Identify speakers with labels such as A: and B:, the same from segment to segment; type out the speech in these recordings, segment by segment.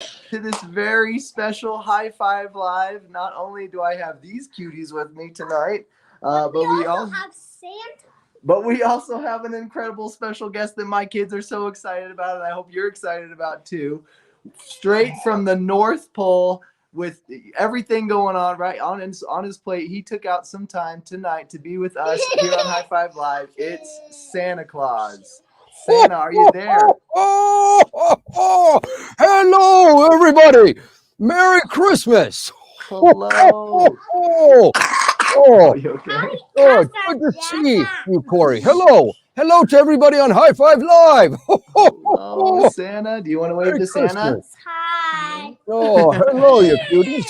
A: to this very special High Five Live. Not only do I have these cuties with me tonight, but we also
B: have Santa.
A: But we also have an incredible special guest that my kids are so excited about, and I hope you're excited about too. Straight from the North Pole, with everything going on right on his plate, he took out some time tonight to be with us here on High Five Live. It's Santa Claus. Santa, are you there?
C: Hello, everybody. Merry Christmas.
A: Hello.
C: Oh,
A: you okay?
C: good to see you, Corey. Hello to everybody on High Five Live.
A: Oh, Santa, do you want to wave
C: Merry
A: to Santa?
C: Christmas.
B: Hi.
C: Oh, hello, you cuties.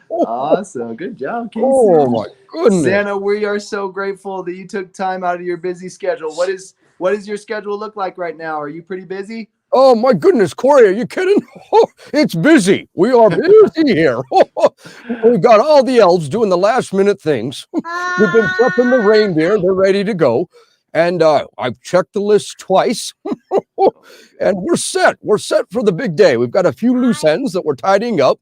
A: Awesome. Good job, Casey.
C: Oh, my goodness.
A: Santa, we are so grateful that you took time out of your busy schedule. What does your schedule look like right now? Are you pretty busy?
C: Oh, my goodness, Corey, are you kidding? It's busy. We are busy here. We've got all the elves doing the last minute things. We've been prepping the reindeer. They're ready to go. And I've checked the list twice. And we're set. We're set for the big day. We've got a few loose ends that we're tidying up,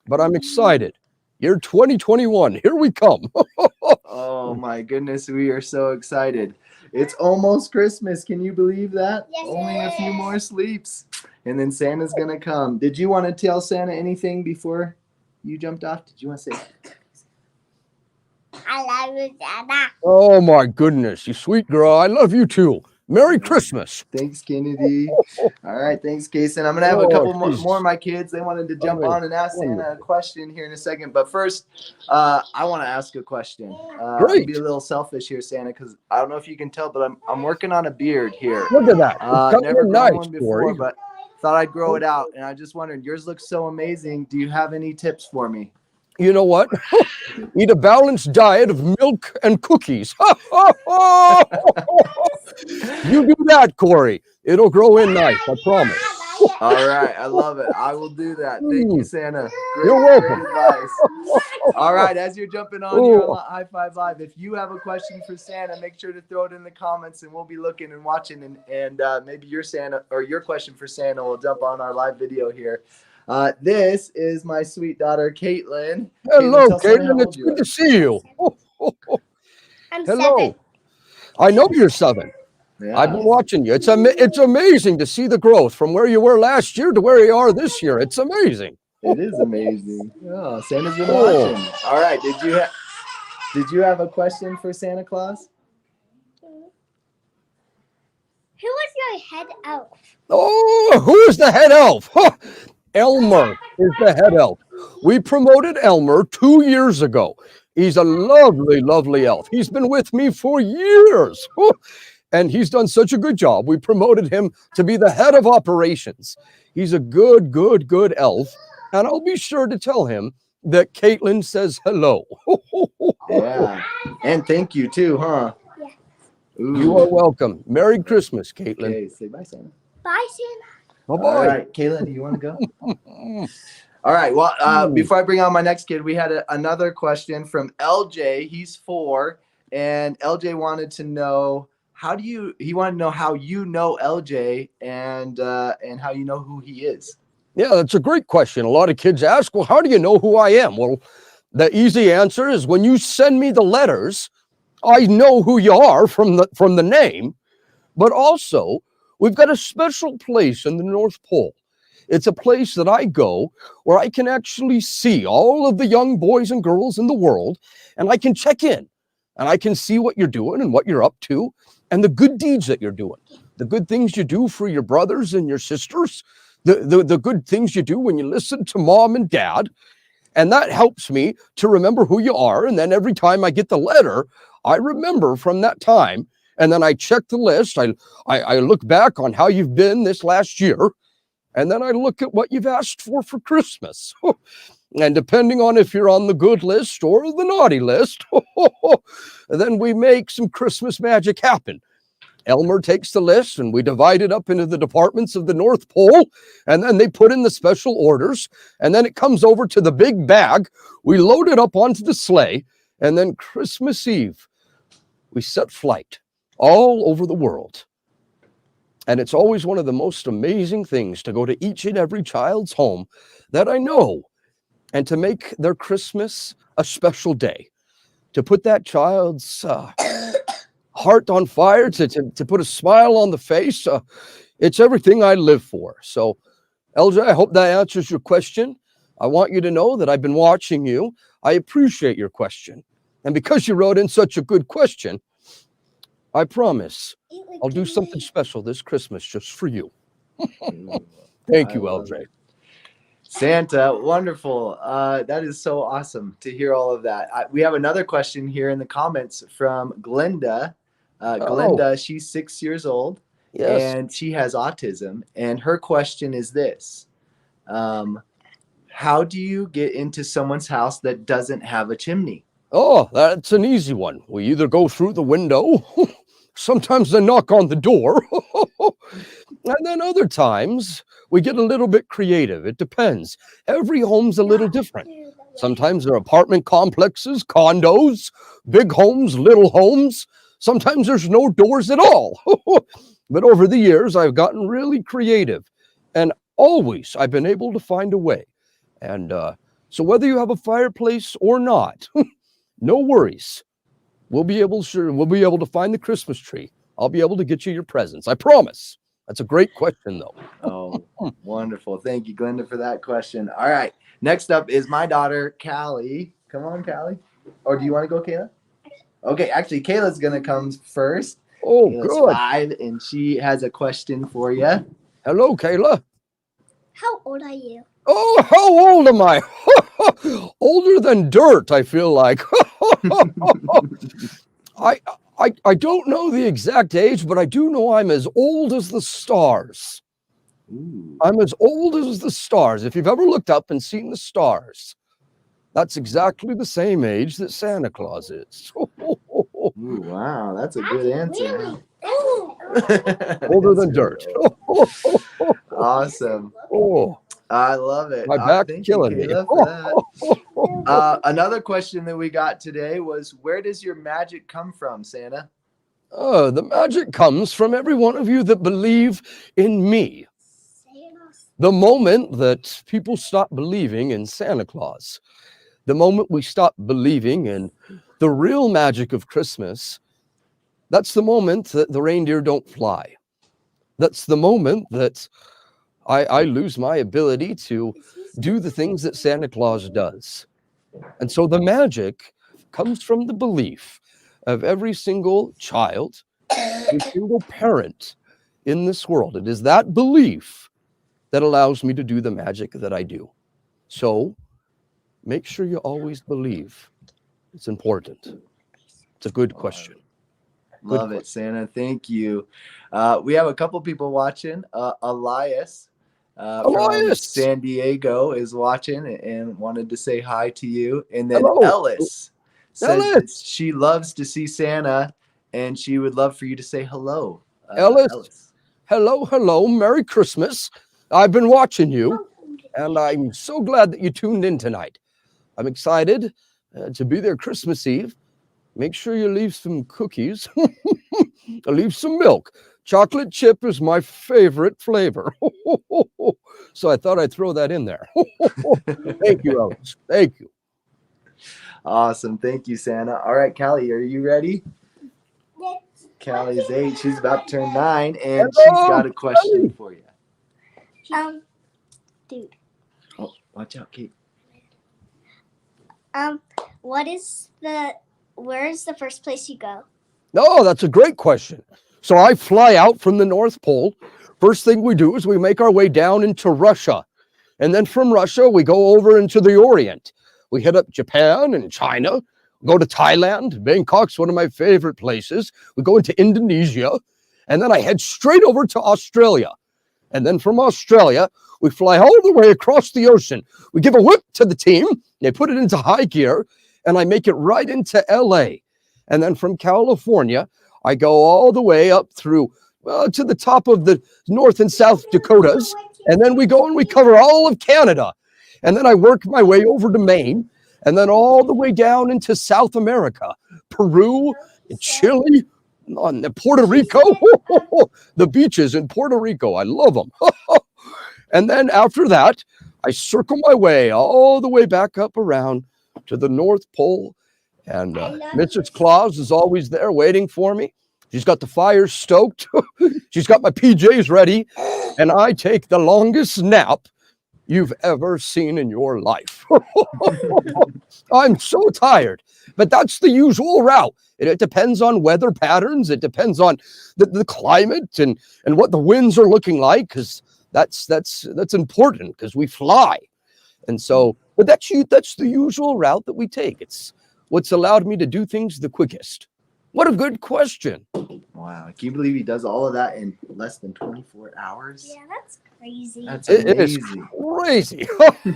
C: but I'm excited. Year 2021, here we come.
A: Oh, my goodness, we are so excited. It's almost Christmas. Can you believe that?
B: Yes,
A: Only a few more sleeps, and then Santa's going to come. Did you want to tell Santa anything before you jumped off? Did you want to say
B: I love you, Santa.
C: Oh, my goodness, you sweet girl. I love you, too. Merry Christmas.
A: Thanks, Kennedy. All right, thanks, Kason. I'm going to have a couple more of my kids. They wanted to jump on and ask Santa a question here in a second. But first, I want to ask a question.
C: Great.
A: I'll be a little selfish here, Santa, because I don't know if you can tell, but I'm working on a beard here.
C: Look at that.
A: Never grown
C: nice,
A: one before,
C: Corey.
A: but thought I'd grow it out. And I just wondered, yours looks so amazing. Do you have any tips for me?
C: You know what? Eat a balanced diet of milk and cookies. You do that, Corey. It'll grow in nice, I promise.
A: All right, I love it. I will do that. Thank you, Santa.
C: You're welcome.
A: Great advice. All right, as you're jumping on here on High Five Live, if you have a question for Santa, make sure to throw it in the comments, and we'll be looking and watching, and maybe your Santa or your question for Santa will jump on our live video here. This is my sweet daughter, Caitlin.
C: Hello, Caitlin. It's good to see you.
B: I'm
C: Hello.
B: 7.
C: I know you're 7.
A: Yeah.
C: I've been watching you. It's amazing to see the growth from where you were last year to where you are this year. It's amazing.
A: It is amazing. Oh, Santa's been watching. All right. Did you have a question for Santa Claus?
B: Who was your head elf?
C: Oh, who is the head elf? Elmer is the head elf. We promoted Elmer 2 years ago. He's a lovely, lovely elf. He's been with me for years. And he's done such a good job. We promoted him to be the head of operations. He's a good elf. And I'll be sure to tell him that Caitlin says hello.
A: Yeah. And thank you too, huh?
B: Yeah.
A: Ooh.
C: You are welcome. Merry Christmas, Caitlin.
A: Okay, say bye, Santa.
B: Bye, Santa.
C: Bye-bye.
A: All right, Kayla, do you want to go? All right. Well, before I bring on my next kid, we had another question from LJ. He's 4, and LJ wanted to know how you know LJ and how you know who he is.
C: Yeah, that's a great question. A lot of kids ask, well, how do you know who I am? Well, the easy answer is when you send me the letters, I know who you are from the name, but also we've got a special place in the North Pole. It's a place that I go where I can actually see all of the young boys and girls in the world, and I can check in, and I can see what you're doing and what you're up to, and the good deeds that you're doing, the good things you do for your brothers and your sisters, the good things you do when you listen to mom and dad. And that helps me to remember who you are. And then every time I get the letter, I remember from that time. And then I check the list. I look back on how you've been this last year. And then I look at what you've asked for Christmas. And depending on if you're on the good list or the naughty list, then we make some Christmas magic happen. Elmer takes the list and we divide it up into the departments of the North Pole, and then they put in the special orders, and then it comes over to the big bag. We load it up onto the sleigh, and then Christmas Eve, we set flight all over the world. And it's always one of the most amazing things to go to each and every child's home that I know and to make their Christmas a special day, to put that child's heart on fire, to put a smile on the face. It's everything I live for. So, LJ, I hope that answers your question. I want you to know that I've been watching you. I appreciate your question. And because you wrote in such a good question, I promise I'll do something special this Christmas just for you. Thank you, LJ.
A: Santa, wonderful. That is so awesome to hear all of that. We have another question here in the comments from Glenda. Glenda, she's 6 years old.
C: Yes.
A: And she has autism. And her question is this. How do you get into someone's house that doesn't have a chimney?
C: Oh, that's an easy one. We either go through the window, sometimes they knock on the door, and then other times we get a little bit creative. It depends. Every home's a little different. Sometimes they're apartment complexes, condos, big homes, little homes. Sometimes there's no doors at all. But over the years, I've gotten really creative, and always I've been able to find a way. And so whether you have a fireplace or not, no worries. We'll be able to find the Christmas tree. I'll be able to get you your presents. I promise. That's a great question, though.
A: Oh, wonderful. Thank you, Glenda, for that question. All right. Next up is my daughter, Callie. Come on, Callie. Or do you want to go, Kayla? Okay, actually, Kayla's going to come first.
C: Oh,
A: Kayla's
C: good.
A: 5, and she has a question for you.
C: Hello, Kayla.
B: How old are you?
C: Oh, how old am I? Older than dirt, I feel like. I don't know the exact age, but I do know I'm as old as the stars.
A: Ooh.
C: I'm as old as the stars. If you've ever looked up and seen the stars, that's exactly the same age that Santa Claus is.
A: Ooh, wow, that's a good answer.
B: Really?
C: Older than dirt.
A: Awesome.
C: Oh,
A: I love it.
C: my back's
A: Thank you,
C: killing me.
A: Kayla, for that. Another question that we got today was, where does your magic come from, Santa?
C: Oh, the magic comes from every one of you that believe in me. The moment that people stop believing in Santa Claus, the moment we stop believing in the real magic of Christmas, that's the moment that the reindeer don't fly. That's the moment that I lose my ability to do the things that Santa Claus does. And so the magic comes from the belief of every single child, every single parent in this world. It is that belief that allows me to do the magic that I do. So make sure you always believe. It's important. It's a good question.
A: Love it, Santa. Thank you. We have a couple people watching. Elias from San Diego is watching and wanted to say hi to you. And then
C: Hello.
A: Ellis says that she loves to see Santa and she would love for you to say hello.
C: Ellis. Hello. Merry Christmas. I've been watching you, and I'm so glad that you tuned in tonight. I'm excited to be there Christmas Eve. Make sure you leave some cookies. Leave some milk. Chocolate chip is my favorite flavor. So I thought I'd throw that in there. Thank you, Ellis. Thank you.
A: Awesome. Thank you, Santa. All right, Callie, are you ready? Callie's 8. She's about to turn 9, and she's got a question for you.
B: Dude.
A: Oh, watch out, Kate.
B: Where's the first place you go?
C: Oh, that's a great question. So I fly out from the North Pole. First thing we do is we make our way down into Russia. And then from Russia, we go over into the Orient. We hit up Japan and China, go to Thailand. Bangkok's one of my favorite places. We go into Indonesia, and then I head straight over to Australia. And then from Australia, we fly all the way across the ocean. We give a whip to the team. They put it into high gear, and I make it right into LA. And then from California, I go all the way up through to the top of the North and South Dakotas. And then we go and we cover all of Canada. And then I work my way over to Maine, and then all the way down into South America, Peru, Chile, on Puerto Rico. The beaches in Puerto Rico. I love them. And then after that, I circle my way all the way back up around to the North Pole. And Mrs. Claus is always there waiting for me. She's got the fire stoked. She's got my PJs ready. And I take the longest nap you've ever seen in your life. I'm so tired, but that's the usual route. It depends on weather patterns. It depends on the climate and what the winds are looking like, because that's important because we fly. And so, but that's the usual route that we take. It's what's allowed me to do things the quickest. What a good question.
A: Wow. Can you believe he does all of that in less than 24 hours?
B: Yeah, that's crazy.
A: That's
C: It is
A: amazing.
C: crazy.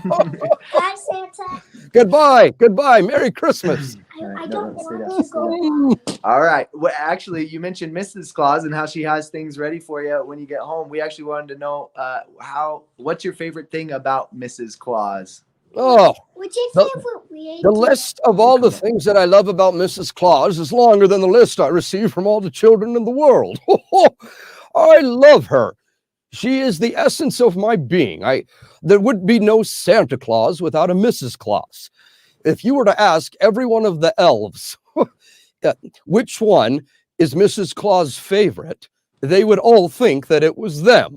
B: Bye, Santa.
C: Goodbye. Merry Christmas.
B: I
A: No,
B: don't
A: no,
B: want
A: stay
B: to go.
A: All right. Well, actually, you mentioned Mrs. Claus and how she has things ready for you when you get home. We actually wanted to know what's your favorite thing about Mrs. Claus?
C: Oh,
B: What's your
C: The-
B: favorite reindeer?
C: the list of all the things that I love about Mrs. Claus is longer than the list I receive from all the children in the world. I love her. She is the essence of my being. There would be no Santa Claus without a Mrs. Claus. If you were to ask every one of the elves which one is Mrs. Claus' favorite, they would all think that it was them.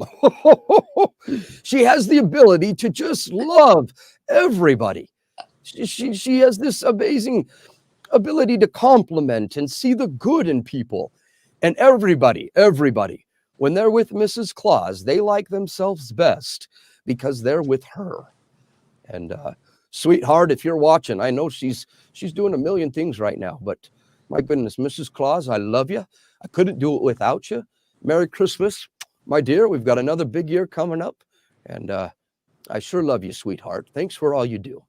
C: She has the ability to just love everybody. She has this amazing ability to compliment and see the good in people. And everybody, when they're with Mrs. Claus, they like themselves best because they're with her. And sweetheart, if you're watching, I know she's doing a million things right now, but my goodness, Mrs. Claus, I love you. I couldn't do it without you. Merry Christmas, my dear. We've got another big year coming up, and I sure love you, sweetheart. Thanks for all you do.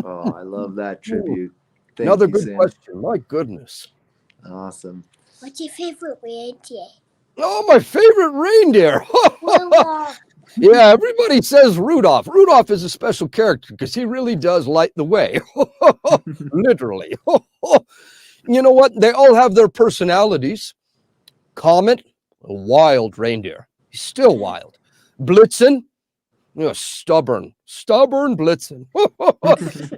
A: Oh, I love that tribute. Thank
C: Another
A: you,
C: good
A: Sam.
C: question. My goodness.
A: Awesome.
B: What's your favorite reindeer?
C: Oh, my favorite reindeer.
B: Rudolph.
C: Yeah, everybody says Rudolph. Rudolph is a special character because he really does light the way. Literally. You know what? They all have their personalities. Comet, a wild reindeer. He's still wild. Blitzen, stubborn Blitzen.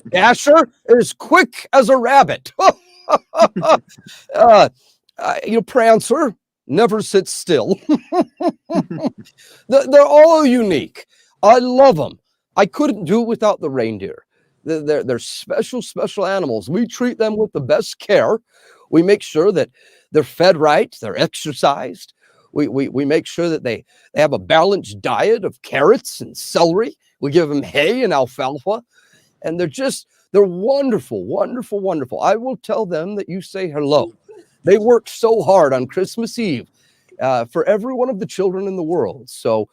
C: Dasher is quick as a rabbit. Prancer never sits still. They're all unique. I love them. I couldn't do it without the reindeer. They're special animals. We treat them with the best care. We make sure that they're fed right, they're exercised. We make sure that they have a balanced diet of carrots and celery. We give them hay and alfalfa. And they're wonderful. I will tell them that you say hello. They work so hard on Christmas Eve for every one of the children in the world. So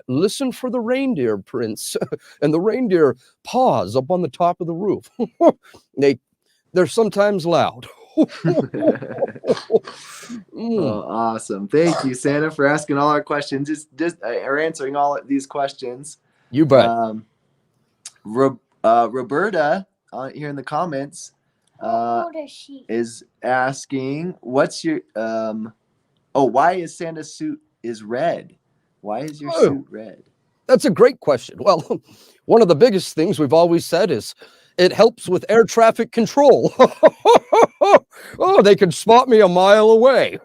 C: listen for the reindeer prince and the reindeer paws up on the top of the roof. They're sometimes loud.
A: Oh, awesome. Thank you, Santa, for asking all our questions. Just or answering all of these questions.
C: You bet.
A: Roberta here in the comments
B: How old is she?
A: is asking, what's your why is Santa's suit is red? Why is your suit red?
C: That's a great question. Well, one of the biggest things we've always said is it helps with air traffic control. Oh, they can spot me a mile away.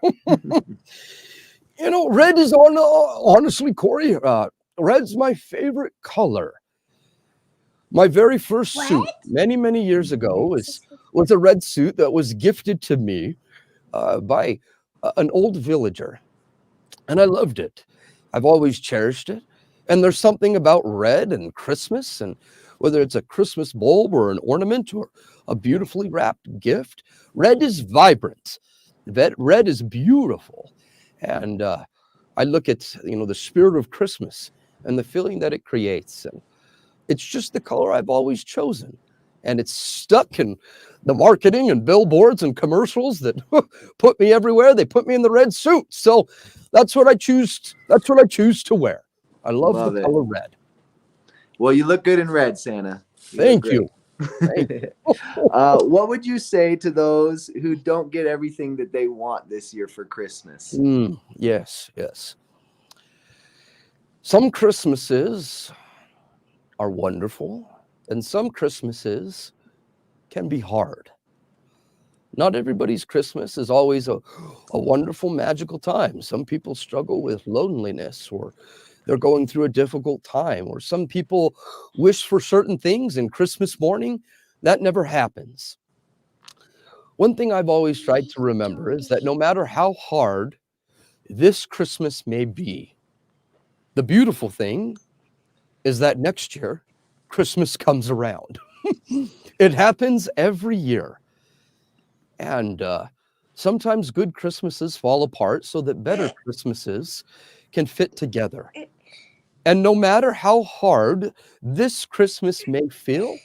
C: Red is honestly, Corey, red's my favorite color. My very first suit many years ago was a red suit that was gifted to me by an old villager. And I loved it. I've always cherished it. And there's something about red and Christmas, and whether it's a Christmas bulb or an ornament or a beautifully wrapped gift, red is vibrant. Red is beautiful. And I look at, the spirit of Christmas and the feeling that it creates. And it's just the color I've always chosen. And it's stuck in the marketing and billboards and commercials that put me everywhere. They put me in the red suit. So that's what I choose. That's what I choose to wear. I love the color red.
A: Well, you look good in red, Santa.
C: Thank you.
A: What would you say to those who don't get everything that they want this year for Christmas?
C: Yes, yes. Some Christmases are wonderful, and some Christmases can be hard. Not everybody's Christmas is always a wonderful, magical time. Some people struggle with loneliness, or they're going through a difficult time, or some people wish for certain things in Christmas morning. That never happens. One thing I've always tried to remember is that no matter how hard this Christmas may be, the beautiful thing is that next year, Christmas comes around. It happens every year. And sometimes good Christmases fall apart so that better Christmases can fit together. And no matter how hard this Christmas may feel,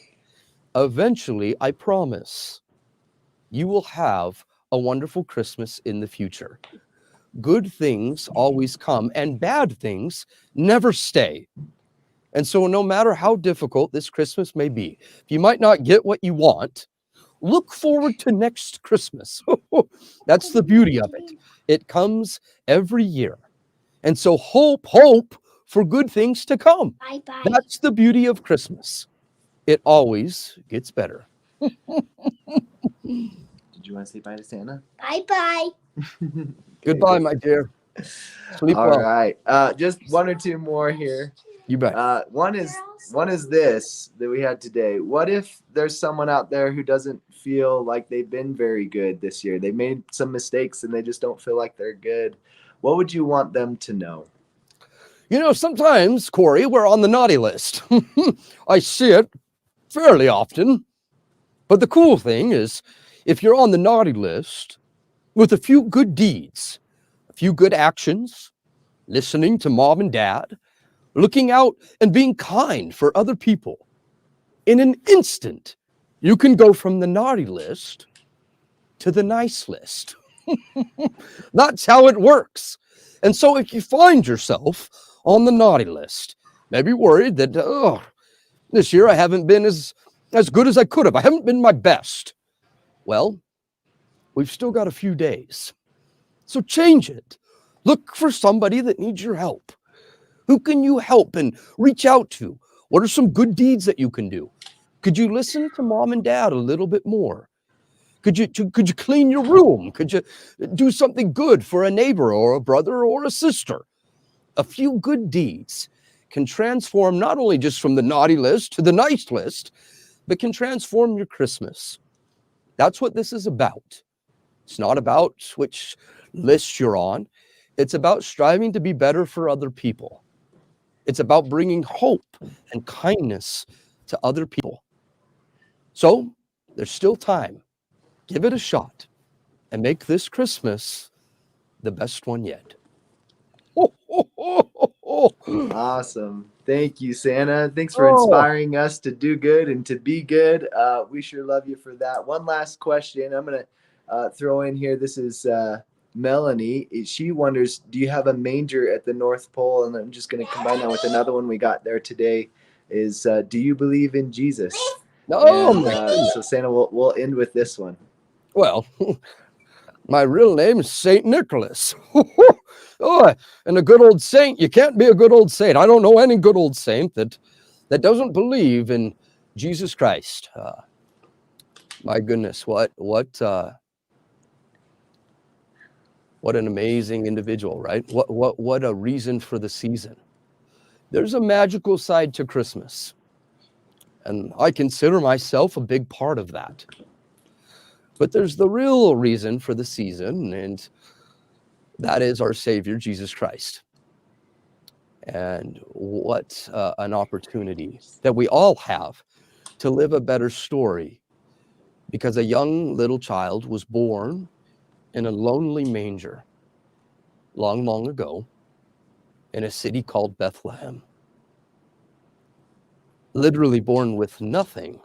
C: eventually, I promise, you will have a wonderful Christmas in the future. Good things always come, and bad things never stay. And so no matter how difficult this Christmas may be, if you might not get what you want, look forward to next Christmas. That's the beauty of it. It comes every year. And so hope for good things to come.
B: Bye-bye.
C: That's the beauty of Christmas. It always gets better.
A: Did you want to say bye to Santa?
B: Bye-bye.
C: Goodbye, my dear. Sleep
A: All
C: well.
A: right. Just one or two more here.
C: You bet.
A: One is this that we had today. What if there's someone out there who doesn't feel like they've been very good this year? They made some mistakes and they just don't feel like they're good. What would you want them to know?
C: You know, sometimes, Corey, we're on the naughty list. I see it fairly often. But the cool thing is, if you're on the naughty list with a few good deeds, a few good actions, listening to mom and dad, looking out and being kind for other people, in an instant, you can go from the naughty list to the nice list. That's how it works. And so if you find yourself on the naughty list, maybe worried that, this year I haven't been as good as I could have. I haven't been my best. Well, we've still got a few days. So change it. Look for somebody that needs your help. Who can you help and reach out to? What are some good deeds that you can do? Could you listen to mom and dad a little bit more? Could you clean your room? Could you do something good for a neighbor or a brother or a sister? A few good deeds can transform not only just from the naughty list to the nice list, but can transform your Christmas. That's what this is about. It's not about which list you're on. It's about striving to be better for other people. It's about bringing hope and kindness to other people. So there's still time. Give it a shot and make this Christmas the best one yet.
A: Awesome. Thank you, Santa. Thanks for inspiring us to do good and to be good. We sure love you for that. One last question I'm going to throw in here. This is Melanie. She wonders, do you have a manger at the North Pole? And I'm just going to combine that with another one we got there today is, do you believe in Jesus? So Santa, we'll end with this one.
C: Well, my real name is Saint Nicholas. And a good old saint, you can't be a good old saint. I don't know any good old saint that doesn't believe in Jesus Christ. My goodness, what an amazing individual, right? What a reason for the season. There's a magical side to Christmas, and I consider myself a big part of that. But there's the real reason for the season, and that is our Savior, Jesus Christ. And what an opportunity that we all have to live a better story, because a young little child was born in a lonely manger long, long ago in a city called Bethlehem. Literally born with nothing.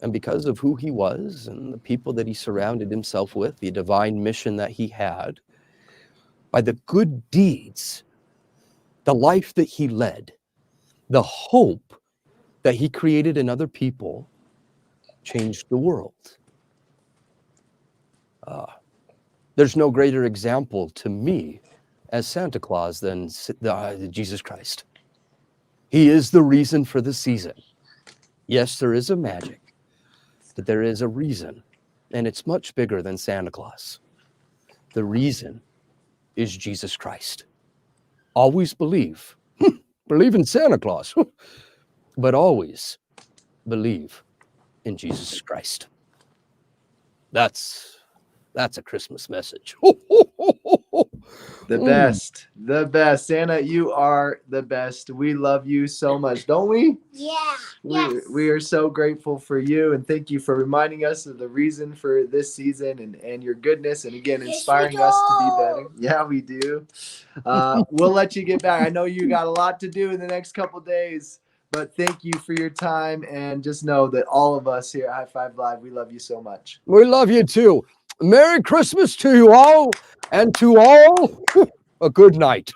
C: And because of who he was and the people that he surrounded himself with, the divine mission that he had, by the good deeds, the life that he led, the hope that he created in other people changed the world. There's no greater example to me as Santa Claus than Jesus Christ. He is the reason for the season. Yes, there is a magic, but there is a reason, and it's much bigger than Santa Claus. The reason is Jesus Christ. Always believe in Santa Claus, but always believe in Jesus Christ. That's a Christmas message.
A: The best. The best. Santa, you are the best. We love you so much, don't we?
B: Yeah.
A: We are so grateful for you, and thank you for reminding us of the reason for this season and your goodness, and again, inspiring us to be better. Yeah, we do. We'll let you get back. I know you got a lot to do in the next couple days, but thank you for your time, and just know that all of us here at High Five Live, we love you so much.
C: We love you too. Merry Christmas to you all, and to all, a good night.